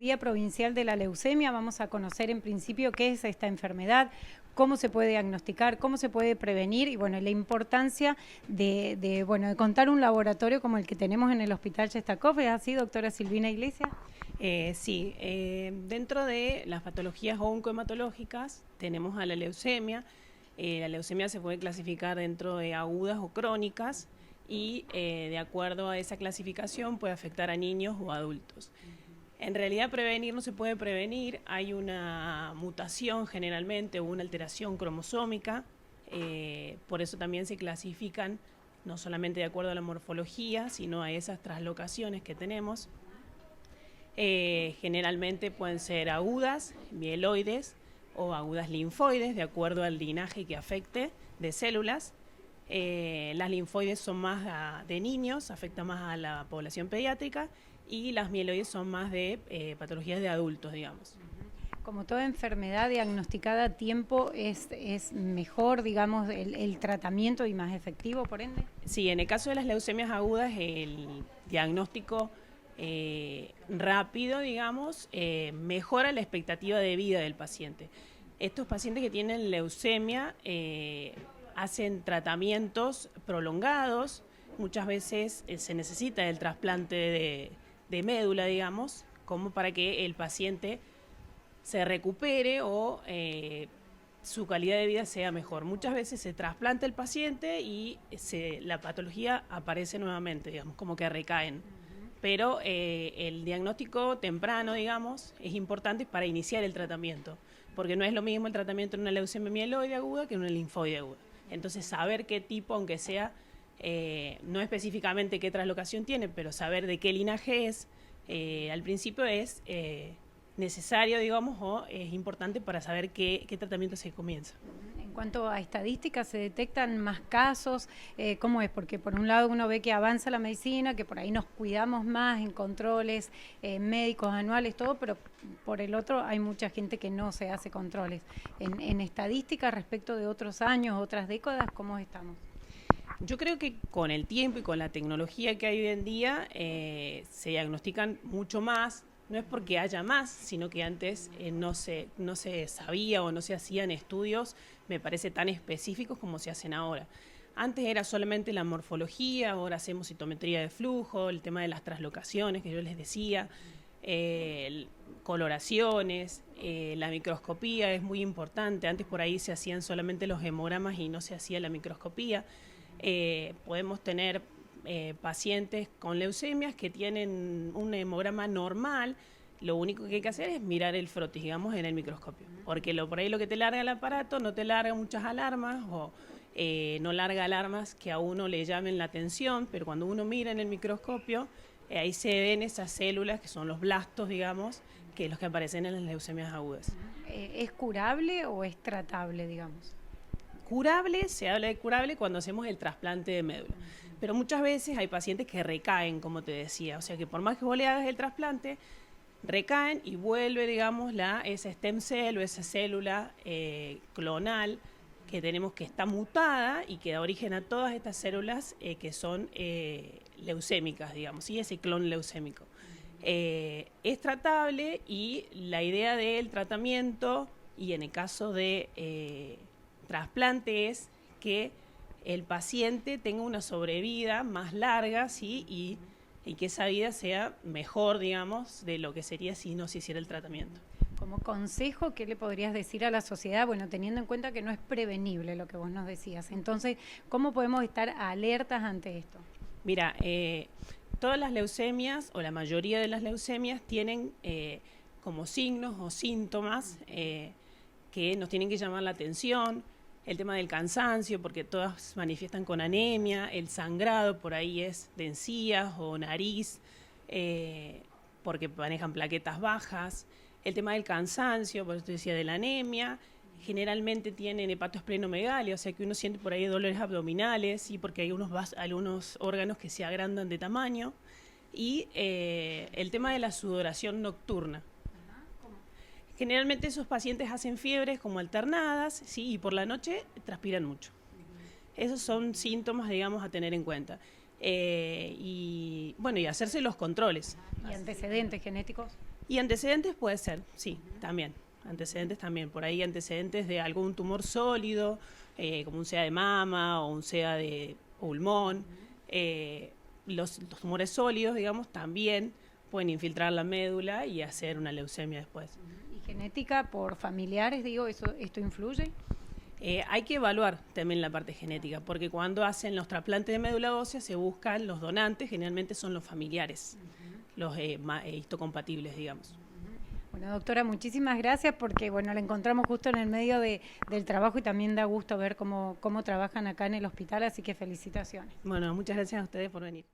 Día Provincial de la Leucemia, vamos a conocer en principio qué es esta enfermedad, cómo se puede diagnosticar, cómo se puede prevenir y bueno, la importancia de contar un laboratorio como el que tenemos en el Hospital Shestakov. ¿Es así, doctora Silvina Iglesias? Sí, dentro de las patologías oncohematológicas tenemos a la leucemia. La leucemia se puede clasificar dentro de agudas o crónicas y de acuerdo a esa clasificación puede afectar a niños o adultos. En realidad prevenir no se puede prevenir, hay una mutación generalmente o una alteración cromosómica, por eso también se clasifican no solamente de acuerdo a la morfología, sino a esas traslocaciones que tenemos. Generalmente pueden ser agudas, mieloides o agudas linfoides, de acuerdo al linaje que afecte de células. Las linfoides son más de niños, afecta más a la población pediátrica, y las mieloides son más de patologías de adultos, digamos. Como toda enfermedad diagnosticada a tiempo es mejor, digamos, el tratamiento y más efectivo, por ende. Sí, en el caso de las leucemias agudas, el diagnóstico rápido, digamos, mejora la expectativa de vida del paciente. Estos pacientes que tienen leucemia hacen tratamientos prolongados, muchas veces se necesita el trasplante de médula, digamos, como para que el paciente se recupere o su calidad de vida sea mejor. Muchas veces se trasplanta el paciente y la patología aparece nuevamente, digamos, como que recaen. Pero el diagnóstico temprano, digamos, es importante para iniciar el tratamiento, porque no es lo mismo el tratamiento en una leucemia mieloide aguda que en una linfoide aguda. Entonces, saber qué tipo, aunque sea, no específicamente qué traslocación tiene, pero saber de qué linaje es, al principio es necesario, digamos, o es importante para saber qué tratamiento se comienza. En cuanto a estadísticas, ¿se detectan más casos? ¿Cómo es? Porque por un lado uno ve que avanza la medicina, que por ahí nos cuidamos más en controles médicos anuales, todo, pero por el otro hay mucha gente que no se hace controles. En estadísticas respecto de otros años, otras décadas, ¿cómo estamos? Yo creo que con el tiempo y con la tecnología que hay hoy en día se diagnostican mucho más. No es porque haya más, sino que antes no se sabía o no se hacían estudios, me parece, tan específicos como se hacen ahora. Antes era solamente la morfología, ahora hacemos citometría de flujo, el tema de las traslocaciones que yo les decía, coloraciones, la microscopía es muy importante. Antes por ahí se hacían solamente los hemogramas y no se hacía la microscopía. Podemos tener pacientes con leucemias que tienen un hemograma normal. Lo único que hay que hacer es mirar el frotis, digamos, en el microscopio, porque por ahí lo que te larga el aparato no te larga muchas alarmas o no larga alarmas que a uno le llamen la atención, pero cuando uno mira en el microscopio, ahí se ven esas células que son los blastos, digamos, que los que aparecen en las leucemias agudas. ¿Es curable o es tratable, digamos? Curable, se habla de curable cuando hacemos el trasplante de médula. Pero muchas veces hay pacientes que recaen, como te decía. O sea que por más que vos le hagas el trasplante, recaen y vuelve, digamos, esa stem cell o esa célula clonal que tenemos, que está mutada y que da origen a todas estas células que son leucémicas, digamos, y ese clon leucémico. Es tratable, y la idea del tratamiento, y en el caso de trasplante, es que el paciente tenga una sobrevida más larga, ¿sí? y que esa vida sea mejor, digamos, de lo que sería si no se hiciera el tratamiento. Como consejo, ¿qué le podrías decir a la sociedad? Bueno, teniendo en cuenta que no es prevenible lo que vos nos decías. Entonces, ¿cómo podemos estar alertas ante esto? Mira, todas las leucemias, o la mayoría de las leucemias, tienen como signos o síntomas que nos tienen que llamar la atención. El tema del cansancio, porque todas manifiestan con anemia, el sangrado por ahí es de encías o nariz, porque manejan plaquetas bajas. El tema del cansancio, por eso te decía, de la anemia, generalmente tienen hepatoesplenomegalia, o sea que uno siente por ahí dolores abdominales, ¿sí? Porque hay algunos órganos que se agrandan de tamaño. Y el tema de la sudoración nocturna. Generalmente esos pacientes hacen fiebres como alternadas, ¿sí? Y por la noche transpiran mucho. Esos son síntomas, digamos, a tener en cuenta. Y bueno, y hacerse los controles. ¿Y antecedentes genéticos? Y antecedentes puede ser, sí, también. Antecedentes también. Por ahí antecedentes de algún tumor sólido, como un SEA de mama o un SEA de pulmón. Los tumores sólidos, digamos, también pueden infiltrar la médula y hacer una leucemia después. ¿Y genética por familiares, digo, esto influye? Hay que evaluar también la parte genética, porque cuando hacen los trasplantes de médula ósea se buscan los donantes, generalmente son los familiares, los histocompatibles, digamos. Bueno, doctora, muchísimas gracias porque bueno, la encontramos justo en el medio del trabajo y también da gusto ver cómo trabajan acá en el hospital, así que felicitaciones. Bueno, muchas gracias a ustedes por venir.